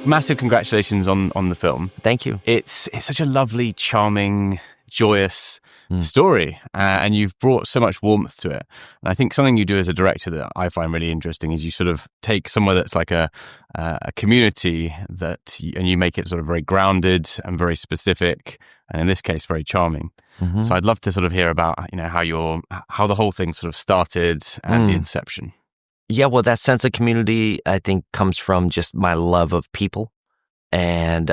Massive congratulations on the film. Thank you. It's such a lovely, charming, joyous story, and you've brought so much warmth to it. And I think something you do as a director that I find really interesting is you sort of take somewhere that's like a community and you make it sort of very grounded and very specific, and in this case, very charming. Mm-hmm. So I'd love to sort of hear about how the whole thing sort of started and the inception. Yeah, well, that sense of community, I think, comes from just my love of people and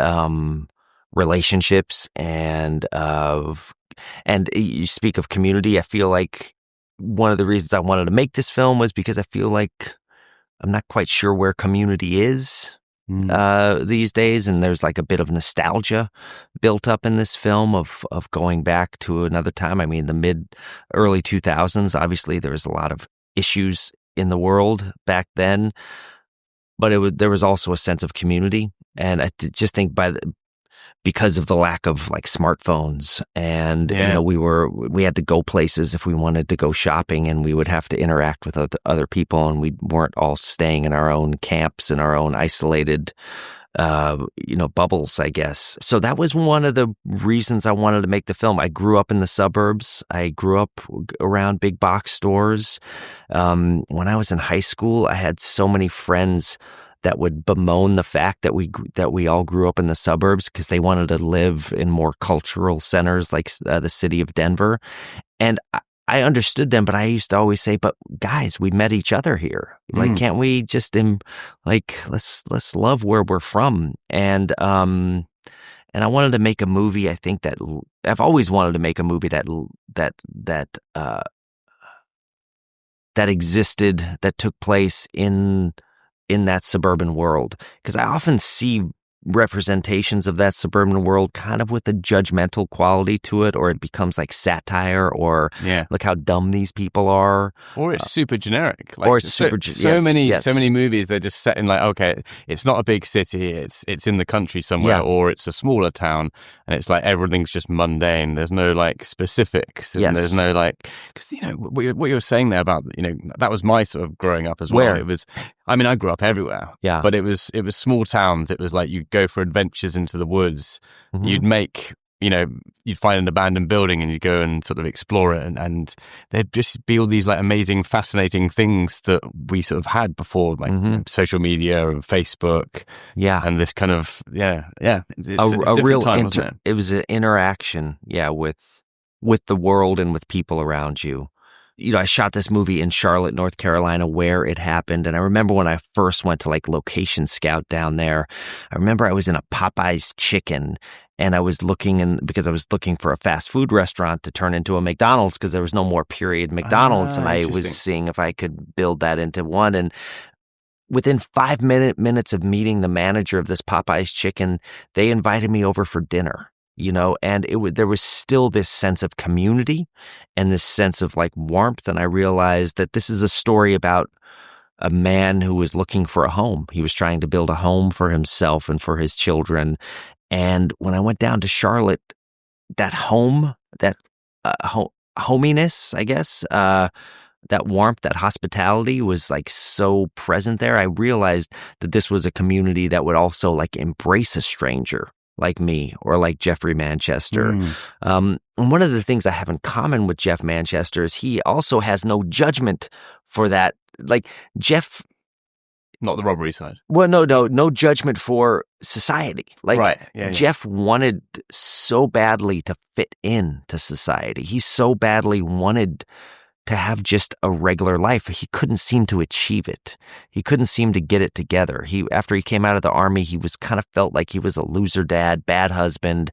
relationships and you speak of community. I feel like one of the reasons I wanted to make this film was because I feel like I'm not quite sure where community is these days, and there's like a bit of nostalgia built up in this film of going back to another time. I mean, the early 2000s, obviously there was a lot of issues in the world back then, but there was also a sense of community, and I just think because of the lack of like smartphones and we had to go places if we wanted to go shopping, and we would have to interact with other people, and we weren't all staying in our own camps and our own isolated bubbles, I guess. So that was one of the reasons I wanted to make the film. I grew up in the suburbs. I grew up around big box stores. When I was in high school, I had so many friends that would bemoan the fact that we all grew up in the suburbs because they wanted to live in more cultural centers like the city of Denver. And I understood them, but I used to always say, but guys, we met each other here. Like, can't we just let's love where we're from? And I wanted to make a movie. I think that I've always wanted to make a movie that existed, that took place in that suburban world, because I often see representations of that suburban world kind of with a judgmental quality to it, or it becomes like satire, or look how dumb these people are, or it's super generic, like, or it's super so many movies, they're just set in like, okay, it's not a big city, it's in the country somewhere, or it's a smaller town, and it's like everything's just mundane, there's no like specifics, and there's no like, because what you were saying there about that was my sort of growing up as well. It was, I mean, I grew up everywhere, but it was small towns. It was like you'd go for adventures into the woods. Mm-hmm. You'd find an abandoned building and you'd go and sort of explore it, and there'd just be all these like amazing, fascinating things that we sort of had before, like social media and Facebook, and this kind of it's a real time, wasn't it? It was an interaction, with the world and with people around you. I shot this movie in Charlotte, North Carolina, where it happened. And I remember when I first went to like location scout down there, I remember I was in a Popeye's Chicken, and I was because I was looking for a fast food restaurant to turn into a McDonald's, because there was no more period McDonald's. And I was seeing if I could build that into one. And within 5 minutes of meeting the manager of this Popeye's Chicken, they invited me over for dinner. And there was still this sense of community and this sense of like warmth. And I realized that this is a story about a man who was looking for a home. He was trying to build a home for himself and for his children. And when I went down to Charlotte, that home, that hominess, I guess, that warmth, that hospitality was like so present there. I realized that this was a community that would also like embrace a stranger like me or like Jeffrey Manchester. And one of the things I have in common with Jeff Manchester is he also has no judgment for that. Like Jeff... Not the robbery side. Well, no judgment for society. Like right. Jeff wanted so badly to fit into society. He so badly wanted to have just a regular life. He couldn't seem to achieve it. He couldn't seem to get it together. After he came out of the army, he was kind of felt like he was a loser dad, bad husband,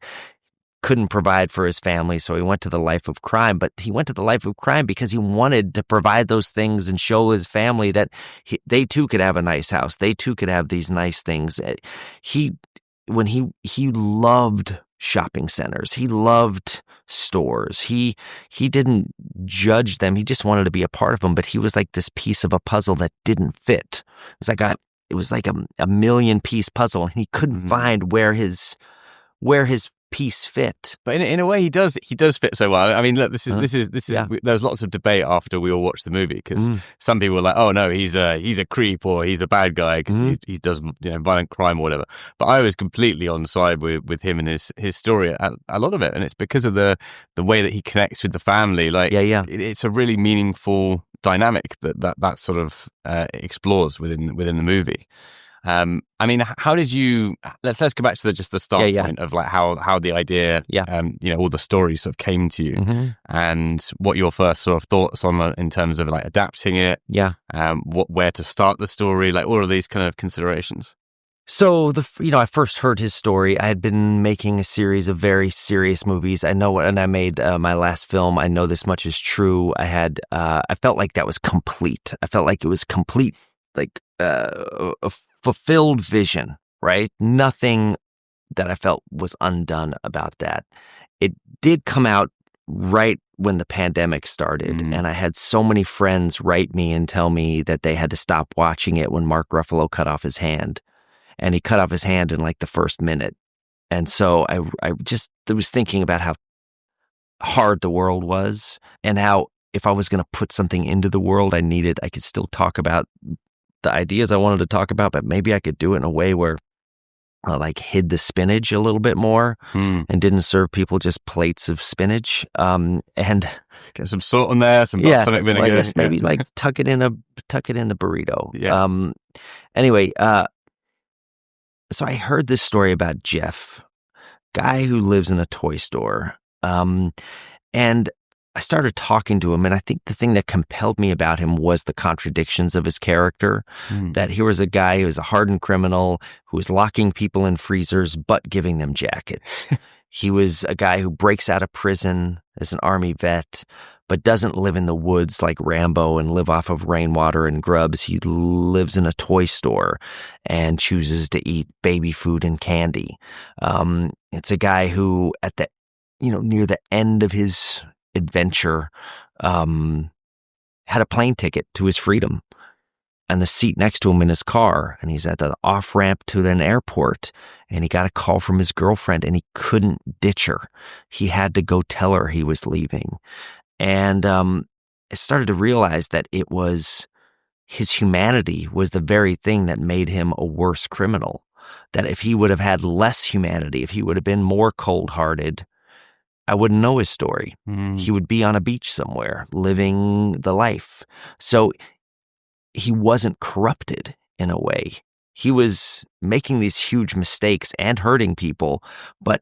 couldn't provide for his family, so he went to the life of crime. But he went to the life of crime because he wanted to provide those things and show his family that they too could have a nice house. They too could have these nice things. He loved shopping centers. He loved stores. He didn't judge them. He just wanted to be a part of them. But he was like this piece of a puzzle that didn't fit. It was like a million piece puzzle, and he couldn't find where his piece fit. But in a way, he does fit so well. I mean, look, this is. There's lots of debate after we all watched the movie because some people were like, "Oh no, he's a creep or he's a bad guy because he does violent crime or whatever." But I was completely on side with him and his story at a lot of it, and it's because of the way that he connects with the family. Like, it's a really meaningful dynamic that sort of explores within the movie. I mean, how did you? Let's go back to the start point of like how the idea, all the stories sort of came to you, and what your first sort of thoughts on in terms of like adapting it, where to start the story, like all of these kind of considerations. So I first heard his story. I had been making a series of very serious movies. I know, and I made my last film. I know this much is true. I felt like that was complete. I felt like it was complete, like a fulfilled vision, right? Nothing that I felt was undone about that. It did come out right when the pandemic started, and I had so many friends write me and tell me that they had to stop watching it when Mark Ruffalo cut off his hand. And he cut off his hand in like the first minute. And so I was thinking about how hard the world was and how if I was going to put something into the world, I could still talk about the ideas I wanted to talk about, but maybe I could do it in a way where I like hid the spinach a little bit more and didn't serve people just plates of spinach. And get some salt in there, some balsamic vinegar. Well, I guess maybe like tuck it in the burrito. Yeah. Anyway, so I heard this story about Jeff, guy who lives in a toy store. And I started talking to him, and I think the thing that compelled me about him was the contradictions of his character, that he was a guy who was a hardened criminal who was locking people in freezers but giving them jackets. He was a guy who breaks out of prison as an Army vet but doesn't live in the woods like Rambo and live off of rainwater and grubs. He lives in a toy store and chooses to eat baby food and candy. It's a guy who at the, near the end of his adventure, had a plane ticket to his freedom and the seat next to him in his car. And he's at the off-ramp to an airport and he got a call from his girlfriend and he couldn't ditch her. He had to go tell her he was leaving. And I started to realize that it was his humanity was the very thing that made him a worse criminal. That if he would have had less humanity, if he would have been more cold-hearted, I wouldn't know his story. He would be on a beach somewhere, living the life. So he wasn't corrupted in a way. He was making these huge mistakes and hurting people, but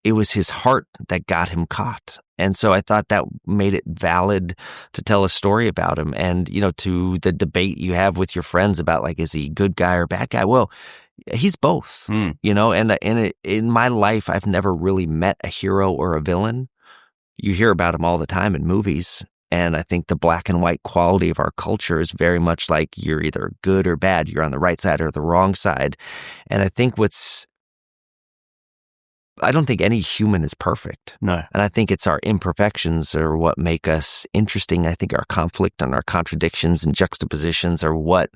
it was his heart that got him caught. And so I thought that made it valid to tell a story about him. And, to the debate you have with your friends about, like, is he a good guy or bad guy? Well, he's both, and in my life, I've never really met a hero or a villain. You hear about them all the time in movies. And I think the black and white quality of our culture is very much like you're either good or bad. You're on the right side or the wrong side. And I think I don't think any human is perfect. No. And I think it's our imperfections are what make us interesting. I think our conflict and our contradictions and juxtapositions are what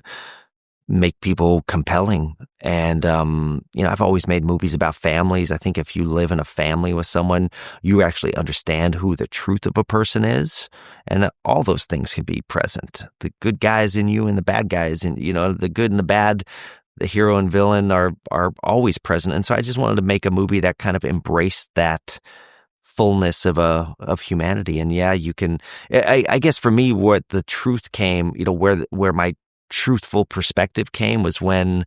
make people compelling. And, I've always made movies about families. I think if you live in a family with someone, you actually understand who the truth of a person is. And all those things can be present. The good guys in you and the bad guys in, the good and the bad, the hero and villain are always present. And so I just wanted to make a movie that kind of embraced that fullness of humanity. And you can, I guess for me, where the truth came, where my truthful perspective came was when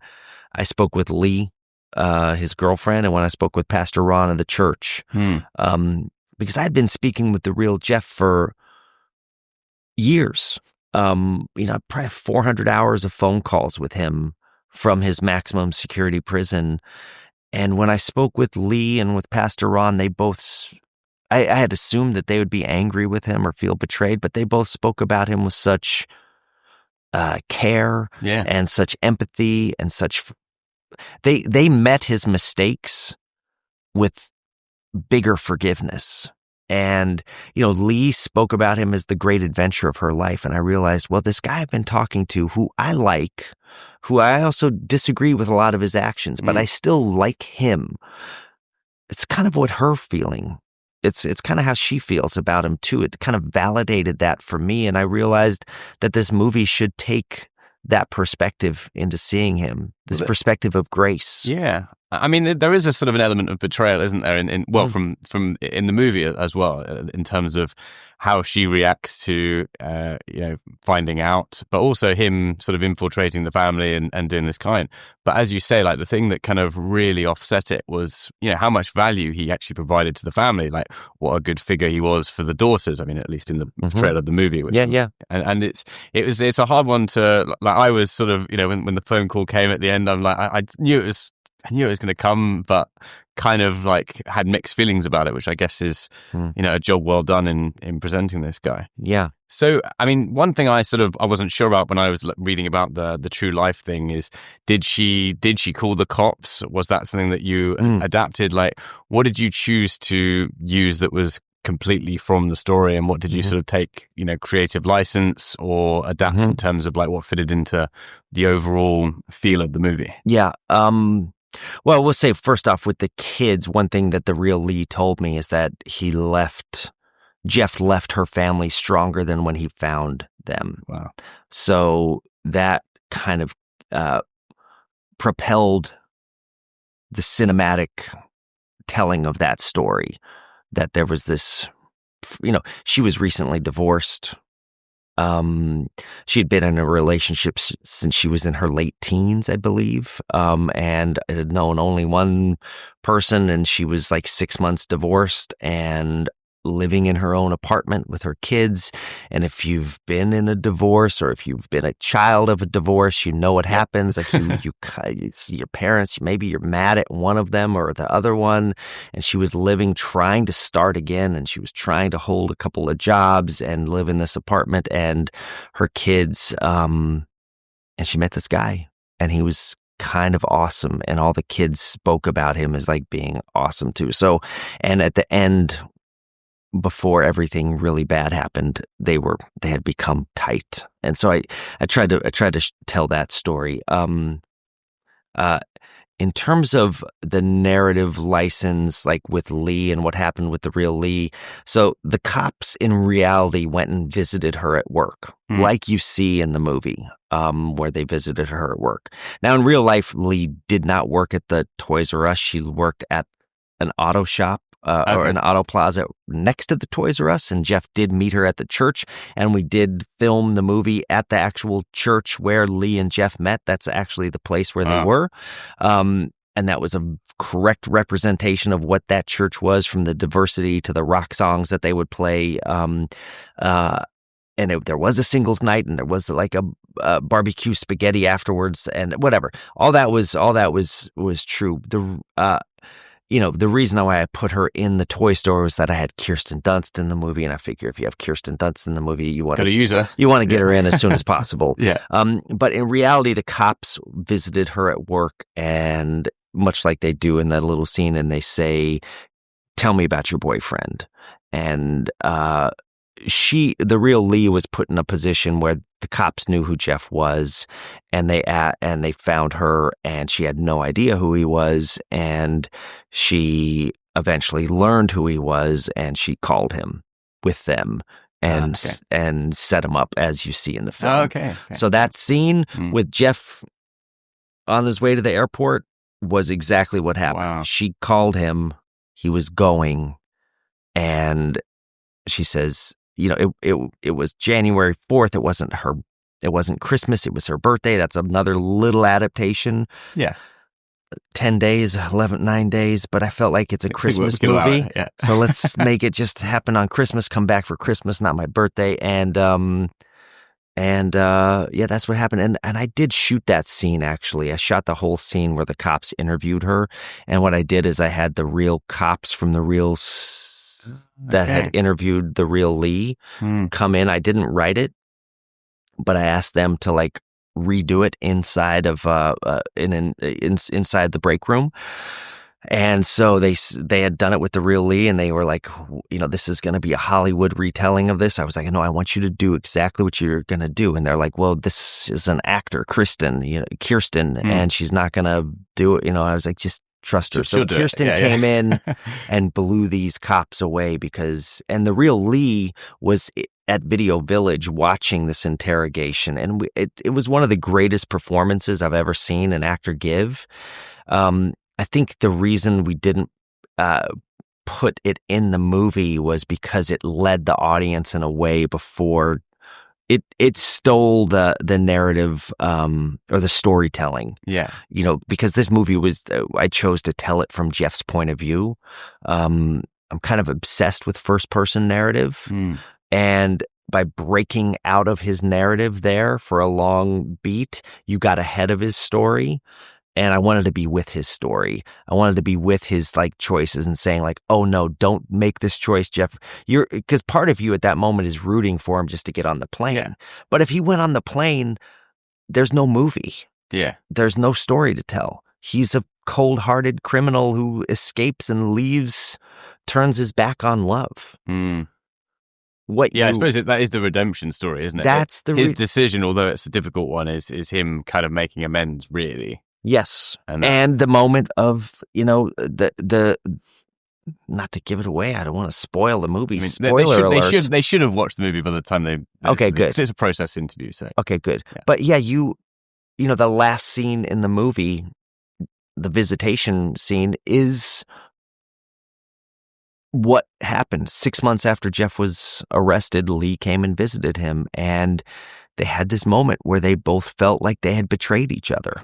I spoke with Lee, his girlfriend, and when I spoke with Pastor Ron of the church. Because I had been speaking with the real Jeff for years. Probably 400 hours of phone calls with him from his maximum security prison. And when I spoke with Lee and with Pastor Ron, they both, I had assumed that they would be angry with him or feel betrayed, but they both spoke about him with such care and such empathy and such, they met his mistakes with bigger forgiveness. And, Lee spoke about him as the great adventure of her life. And I realized, well, this guy I've been talking to who I like, who I also disagree with a lot of his actions, but I still like him. it's kind of what her feeling. It's kind of how she feels about him too. It kind of validated that for me, and I realized that this movie should take that perspective into seeing him, this perspective of grace. Yeah. I mean, there is a sort of an element of betrayal, isn't there? From in the movie as well, in terms of how she reacts to finding out, but also him sort of infiltrating the family and doing this kind. But as you say, like the thing that kind of really offset it was, how much value he actually provided to the family. Like what a good figure he was for the daughters. I mean, at least in the portrayal of the movie. And it's a hard one to like. I was sort of when the phone call came at the end, I'm like I knew it was going to come, but kind of like had mixed feelings about it, which I guess is, a job well done in presenting this guy. Yeah. So, I mean, one thing I wasn't sure about when I was reading about the true life thing is, did she call the cops? Was that something that you adapted? Like, what did you choose to use that was completely from the story, and what did you sort of take, creative license or adapt in terms of like what fitted into the overall feel of the movie? Yeah. Well, we'll say first off with the kids, one thing that the real Lee told me is that Jeff left her family stronger than when he found them. Wow. So that kind of propelled the cinematic telling of that story, that there was this, she was recently divorced. She'd been in a relationship since she was in her late teens, I believe, and had known only one person, and she was like 6 months divorced and living in her own apartment with her kids. And if you've been in a divorce, or if you've been a child of a divorce, you know what happens. Like it's your parents, maybe you're mad at one of them or the other one. And she was trying to start again. And she was trying to hold a couple of jobs and live in this apartment and her kids. And she met this guy, and he was kind of awesome. And all the kids spoke about him as like being awesome too. So, and at the end, before everything really bad happened, they had become tight. And so I tried to tell that story. In terms of the narrative license, like with Lee and what happened with the real Lee. So the cops in reality went and visited her at work, like you see in the movie, where they visited her at work. Now in real life, Lee did not work at the Toys R Us. She worked at an auto shop. Or an auto plaza next to the Toys R Us, and Jeff did meet her at the church, and we did film the movie at the actual church where Lee and Jeff met. That's actually the place where they were, and that was a correct representation of what that church was, from the diversity to the rock songs that they would play. And there was a singles night, and there was like a barbecue spaghetti afterwards, and whatever. All that was true. The reason why I put her in the toy store was that I had Kirsten Dunst in the movie, and I figure if you have Kirsten Dunst in the movie, you want to use her. You want to get her in as soon as possible. Yeah. But in reality, the cops visited her at work, and much like they do in that little scene, and they say, "Tell me about your boyfriend." And the real Lee was put in a position where the cops knew who Jeff was, and they found her, and she had no idea who he was, and she eventually learned who he was, and she called him with them and set him up, as you see in the film. Okay. So that scene with Jeff on his way to the airport was exactly what happened. Wow. She called him, he was going, and she says, it was January 4th. It wasn't Christmas. It was her birthday. That's another little adaptation. Yeah. 10 days, 9 days, but I felt like it's a Christmas movie. Yeah. So let's make it just happen on Christmas, come back for Christmas, not my birthday. And that's what happened. And I did shoot that scene, actually. I shot the whole scene where the cops interviewed her. And what I did is I had the real cops from the real that had interviewed the real Lee come in. I didn't write it, but I asked them to like redo it inside of inside the break room. And so they had done it with the real Lee, and they were like, this is going to be a Hollywood retelling of this. I was like, no, I want you to do exactly what you're going to do. And they're like, well, this is an actor, Kirsten, and she's not going to do it. I was like, just trust her. So Kirsten came in and blew these cops away and the real Lee was at Video Village watching this interrogation. And it was one of the greatest performances I've ever seen an actor give. I think the reason we didn't put it in the movie was because it led the audience in a way before it stole the narrative or the storytelling. Yeah. Because this movie I chose to tell it from Jeff's point of view. I'm kind of obsessed with first person narrative. And by breaking out of his narrative there for a long beat, you got ahead of his story. And I wanted to be with his story. I wanted to be with his choices and saying oh no, don't make this choice, Jeff. Because part of you at that moment is rooting for him just to get on the plane. Yeah. But if he went on the plane, there's no movie. Yeah. There's no story to tell. He's a cold-hearted criminal who escapes and leaves, turns his back on love. I suppose that is the redemption story, isn't it? That's his decision, although it's a difficult one, is him kind of making amends, really. Yes, and the moment of the not to give it away. I don't want to spoil the movie. Spoiler alert. They should have watched the movie by the time they. Okay, good. It's a process interview, so okay, good. Yeah. But the last scene in the movie, the visitation scene, is what happened 6 months after Jeff was arrested. Lee came and visited him, and they had this moment where they both felt like they had betrayed each other.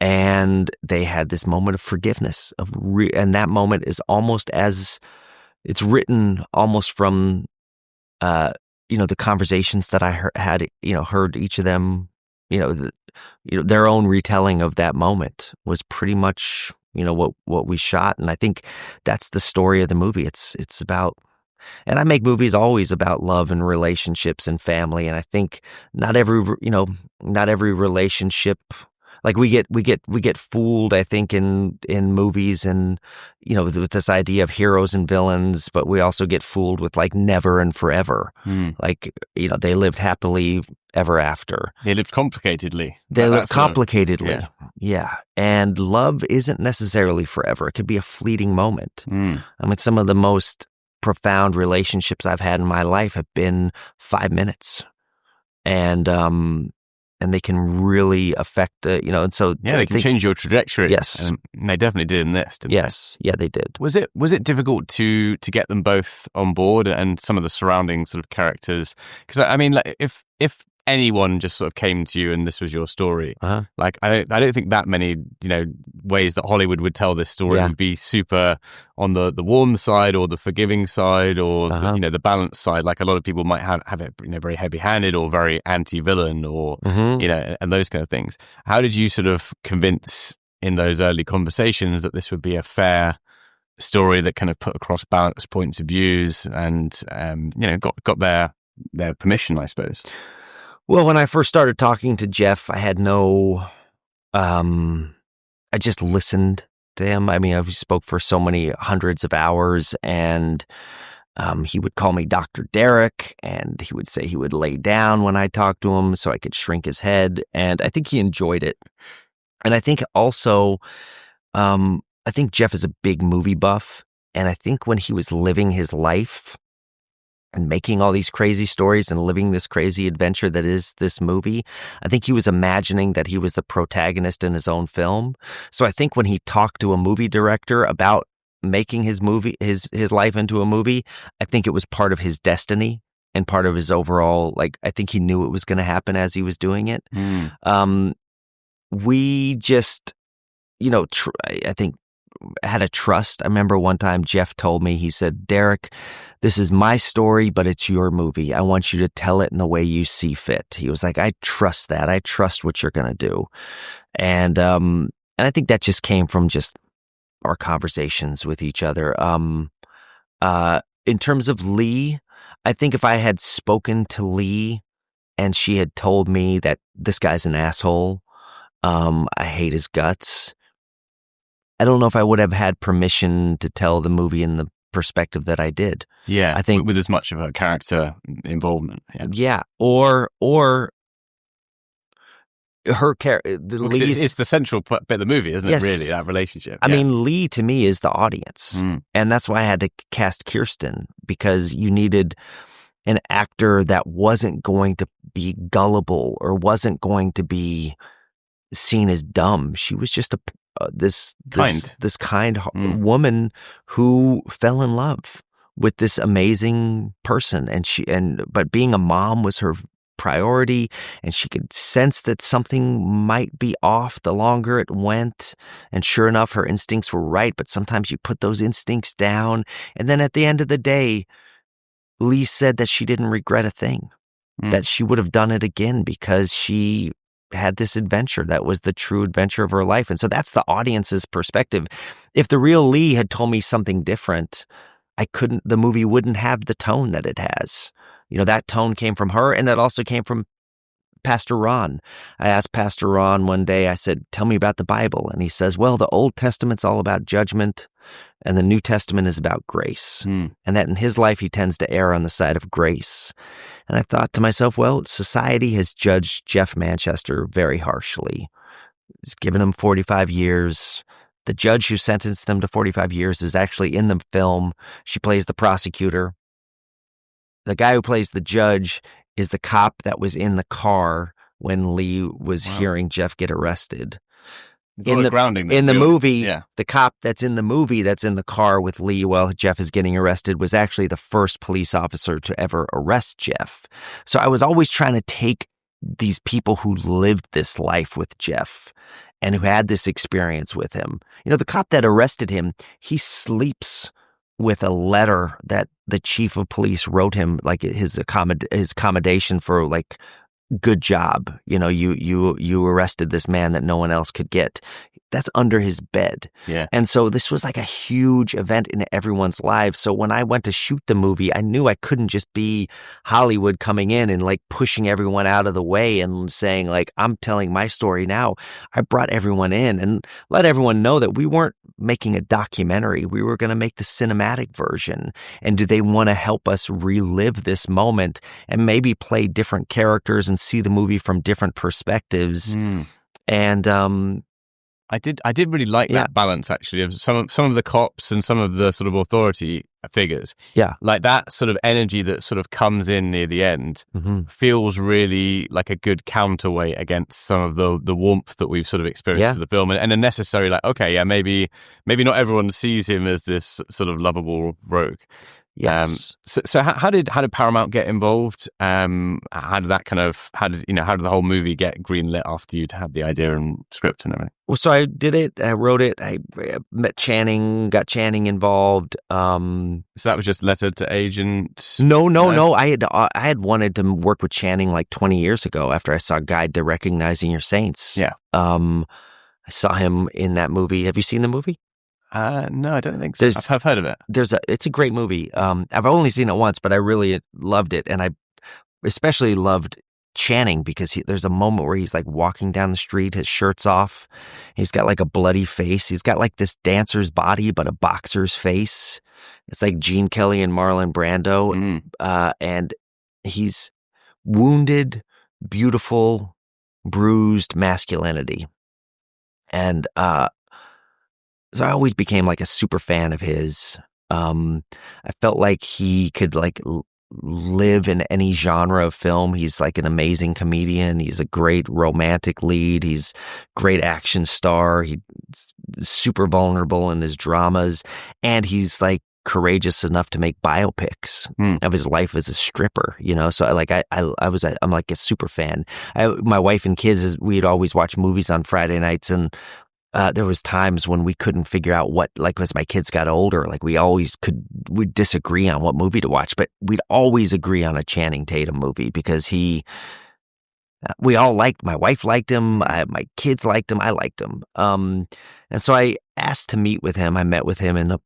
And they had this moment of forgiveness and that moment is almost as it's written almost from, the conversations that I heard each of them, their own retelling of that moment was pretty much, what we shot. And I think that's the story of the movie. It's about, and I make movies always about love and relationships and family. And I think not every relationship, we get fooled, I think, in movies and, with this idea of heroes and villains, but we also get fooled with never and forever. They lived happily ever after. They lived complicatedly. They lived complicatedly. Yeah. And love isn't necessarily forever. It could be a fleeting moment. Some of the most profound relationships I've had in my life have been 5 minutes. And they can really affect, and so they can change your trajectory. Yes, and they definitely did in this. Didn't they? They did. Was it difficult to get them both on board and some of the surrounding sort of characters? Because if anyone just sort of came to you and this was your story, I don't think that many ways that Hollywood would tell this story would be super on the warm side or the forgiving side or the balanced side. Like a lot of people might have it very heavy-handed or very anti-villain or and those kind of things. How did you sort of convince in those early conversations that this would be a fair story that kind of put across balanced points of views and got their permission, I suppose? Well, when I first started talking to Jeff, I had I just listened to him. I spoke for so many hundreds of hours, and he would call me Dr. Derek, and he would say he would lay down when I talked to him so I could shrink his head, and I think he enjoyed it. And I think also, I think Jeff is a big movie buff, and I think when he was living his life and making all these crazy stories and living this crazy adventure that is this movie, I think he was imagining that he was the protagonist in his own film. So I think when he talked to a movie director about making his life into a movie, I think it was part of his destiny and part of his overall, I think he knew it was going to happen as he was doing it. We just, I think had a trust. I remember one time Jeff told me, he said, "Derek, this is my story, but it's your movie. I want you to tell it in the way you see fit." He was like, "I trust that. I trust what you're going to do." And I think that just came from just our conversations with each other. In terms of Lee, I think if I had spoken to Lee and she had told me that this guy's an asshole, I hate his guts, I don't know if I would have had permission to tell the movie in the perspective that I did. Yeah, I think with as much of a character involvement. Yeah, or her character, it's the central bit of the movie, isn't Yes. it? Really, that relationship. I mean, Lee to me is the audience, and that's why I had to cast Kirsten, because you needed an actor that wasn't going to be gullible or wasn't going to be seen as dumb. She was just this kind woman who fell in love with this amazing person, but being a mom was her priority, and she could sense that something might be off the longer it went. And sure enough, her instincts were right, but sometimes you put those instincts down. And then at the end of the day, Lee said that she didn't regret a thing, that she would have done it again because she had this adventure that was the true adventure of her life. And so that's the audience's perspective. If the real Lee had told me something different, the movie wouldn't have the tone that it has. You know, that tone came from her, and it also came from Pastor Ron. I asked Pastor Ron one day, I said, tell me about the Bible. And he says, well, the Old Testament's all about judgment, and the New Testament is about grace. And that in his life, he tends to err on the side of grace. And I thought to myself, well, society has judged Jeff Manchester very harshly. It's given him 45 years. The judge who sentenced him to 45 years is actually in the film. She plays the prosecutor. The guy who plays the judge is the cop that was in the car when Lee was hearing Jeff get arrested. In the movie, the cop that's in the movie that's in the car with Lee while Jeff is getting arrested was actually the first police officer to ever arrest Jeff. So I was always trying to take these people who lived this life with Jeff and who had this experience with him. You know, the cop that arrested him, he sleeps with a letter that the chief of police wrote him, like his accommodation for like, good job. You know, you arrested this man that no one else could get. That's under his bed. Yeah. And so this was like a huge event in everyone's lives. So when I went to shoot the movie, I knew I couldn't just be Hollywood coming in and like pushing everyone out of the way and saying like, I'm telling my story now. I brought everyone in and let everyone know that we weren't making a documentary. We were going to make the cinematic version. And do they want to help us relive this moment and maybe play different characters and see the movie from different perspectives? And I did really like that balance, actually, of some of the cops and some of the sort of authority figures. Yeah. Like that sort of energy that sort of comes in near the end feels really like a good counterweight against some of the warmth that we've sort of experienced in the film, and a necessary, like, okay, yeah, maybe not everyone sees him as this sort of lovable rogue. Yes. So how did Paramount get involved? How did the whole movie get greenlit after you to have the idea and script and everything? Well, so I did it. I wrote it. I met Channing, got Channing involved. So that was just letter to agent? No. I had wanted to work with Channing like 20 years ago after I saw Guide to Recognizing Your Saints. Yeah. I saw him in that movie. Have you seen the movie? No, I don't think so. I've heard of it. It's a great movie. I've only seen it once, but I really loved it. And I especially loved Channing because there's a moment where he's like walking down the street, his shirt's off. He's got like a bloody face. He's got like this dancer's body, but a boxer's face. It's like Gene Kelly and Marlon Brando. And he's wounded, beautiful, bruised masculinity. And, so I always became like a super fan of his. I felt like he could like live in any genre of film. He's like an amazing comedian. He's a great romantic lead. He's a great action star. He's super vulnerable in his dramas. And he's like courageous enough to make biopics of his life as a stripper, you know? So I'm like a super fan. My wife and kids, we'd always watch movies on Friday nights, and there was times when we couldn't figure out what, like as my kids got older, like we'd disagree on what movie to watch, but we'd always agree on a Channing Tatum movie because we all liked, my wife liked him, my kids liked him, I liked him. And so I asked to meet with him. I met with him in a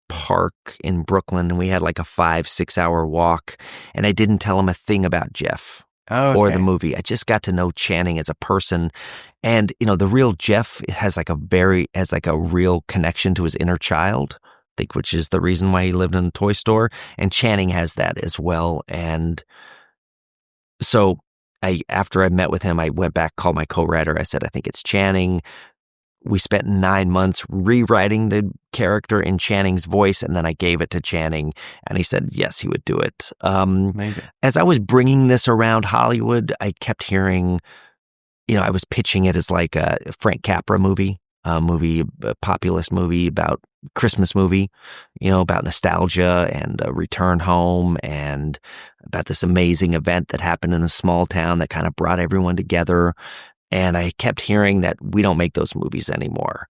park in Brooklyn, and we had like a 5-6 hour walk, and I didn't tell him a thing about Jeff. Or the movie. I just got to know Channing as a person. And, you know, the real Jeff has like a real connection to his inner child, I think, which is the reason why he lived in a toy store. And Channing has that as well. And so after I met with him, I went back, called my co-writer. I said, I think it's Channing. We spent 9 months rewriting the character in Channing's voice, and then I gave it to Channing, and he said, yes, he would do it. Amazing. As I was bringing this around Hollywood, I kept hearing, I was pitching it as like a Frank Capra movie, a populist movie about Christmas movie, about nostalgia and a return home and about this amazing event that happened in a small town that kind of brought everyone together. And I kept hearing that we don't make those movies anymore.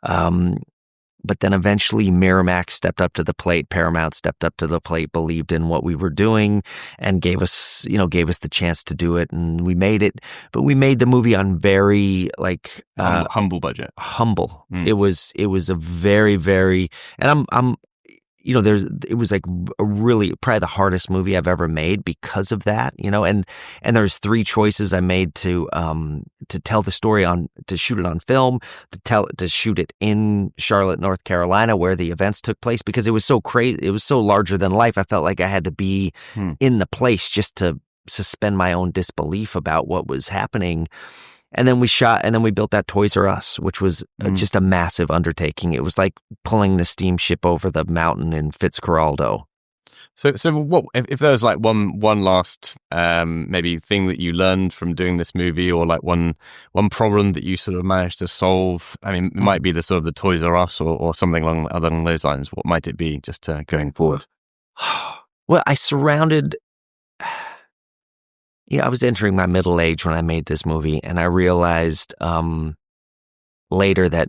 But then eventually Miramax stepped up to the plate, Paramount stepped up to the plate, believed in what we were doing and gave us the chance to do it. And we made it, but we made the movie on very humble budget. Humble. It was a very, very, and it was like a really probably the hardest movie I've ever made because of that, and there's 3 choices I made to tell the story to shoot it on film, to shoot it in Charlotte, North Carolina, where the events took place, because it was so crazy. It was so larger than life. I felt like I had to be in the place just to suspend my own disbelief about what was happening. And then we shot, and then we built that Toys R Us, which was just a massive undertaking. It was like pulling the steamship over the mountain in Fitzcarraldo. So what if there was like one last maybe thing that you learned from doing this movie, or like one problem that you sort of managed to solve? I mean, it might be the sort of the Toys R Us or something along those lines. What might it be, just going forward? Well, I surrounded. I was entering my middle age when I made this movie, and I realized later that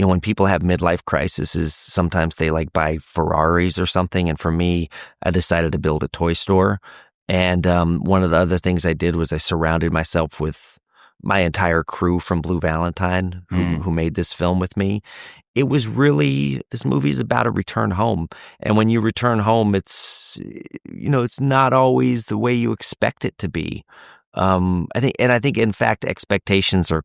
when people have midlife crises, sometimes they like buy Ferraris or something. And for me, I decided to build a toy store. And one of the other things I did was I surrounded myself with my entire crew from Blue Valentine, who made this film with me. It was really, this movie is about a return home. And when you return home, it's not always the way you expect it to be. I think in fact, expectations are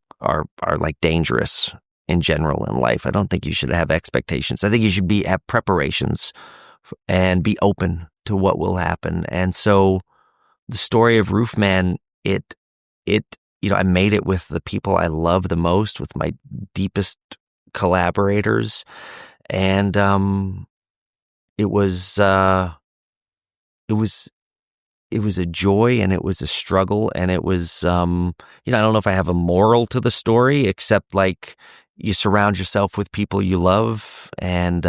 like dangerous in general in life. I don't think you should have expectations. I think you should have preparations and be open to what will happen. And so the story of Roofman, I made it with the people I love the most, with my deepest collaborators, and it was a joy, and it was a struggle, and it was I don't know if I have a moral to the story, except like you surround yourself with people you love, and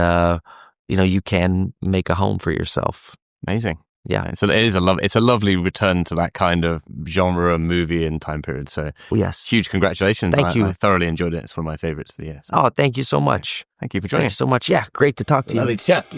you can make a home for yourself. Amazing. Yeah. So it's a lovely return to that kind of genre movie and time period. So yes, huge congratulations. Thank you. I thoroughly enjoyed it. It's one of my favorites of the year. So. Oh, thank you so much. Thank you for joining us so much. Yeah, great to talk to you. Lovely to chat.